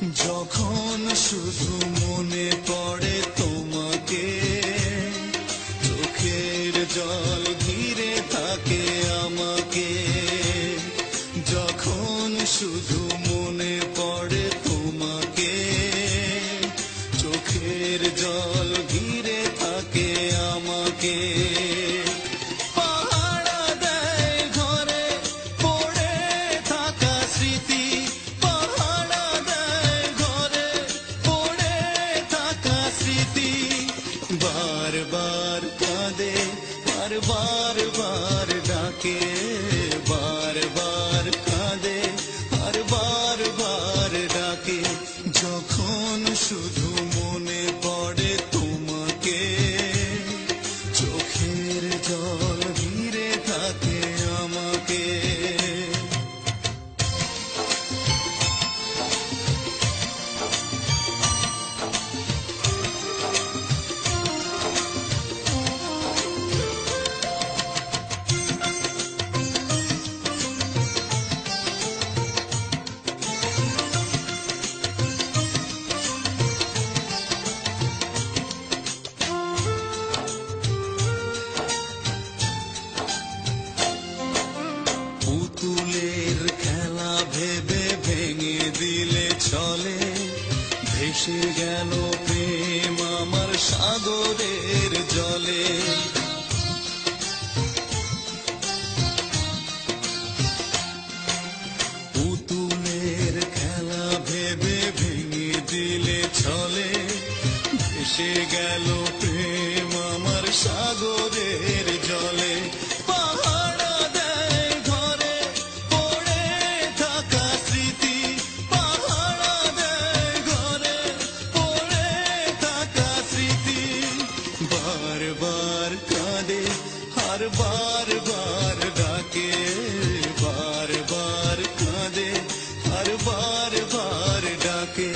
যখন শুধু মনে পড়ে তোমাকে, চোখের জল ঘিরে থাকে আমাকে। যখন শুধু মনে পড়ে তোমাকে, চোখের জল ঘিরে থাকে আমাকে। बार बार कांदे और बार बार डाके, बार बार कांदे और बार बार डाके। যখন শুধু মনে পড়ে তোমাকে, চোখের জল ঘিরে থাকে আমাকে। পুতুলের খেলা ভেবে ভেঙে দিলে চলে, ভেসে গেল প্রেম আমার সাগরের জলে। পুতুলের খেলা ভেবে ভেঙে দিলে চলে, ভেসে গেল প্রেম আমার সাগরের জলে। बार बार कांदे हर बार बार डाके, बार बार कांदे हर बार बार डाके।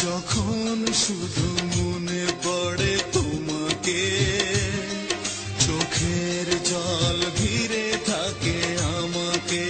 যখন শুধু মনে পড়ে তোমাকে, চোখের জল ঘিরে থাকে আমাকে।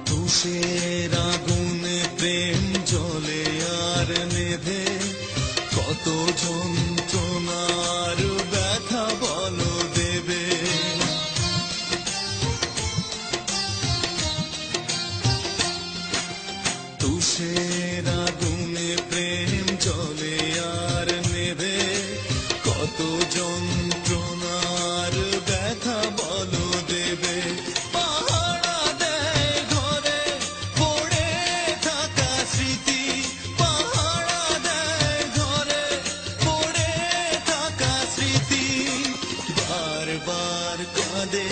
তুষের আগুনে প্রেম জ্বলে আর নেভে, কত যন্ত্রণার ব্যথা বলো দেবে। তুষের আগুনে প্রেম জ্বলে আর নেভে, কত যন্ত্রণার ব্যথা বলো দেবে। बार कांदे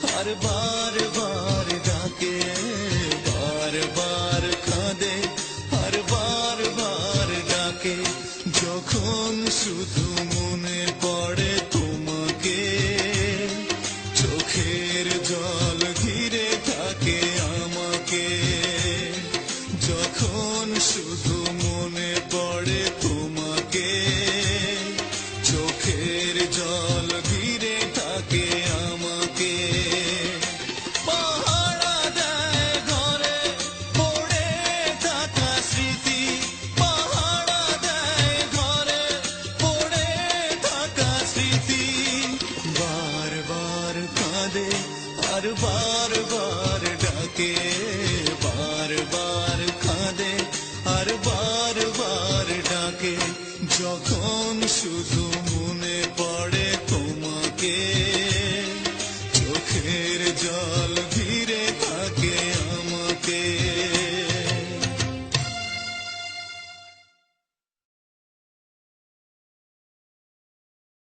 हर बार बार डाके, बार बार कांदे हर बार बार डाके। যখন শুধু মনে পড়ে তোমাকে, চোখের জল ঘিরে থাকে আমাকে। যখন শুধু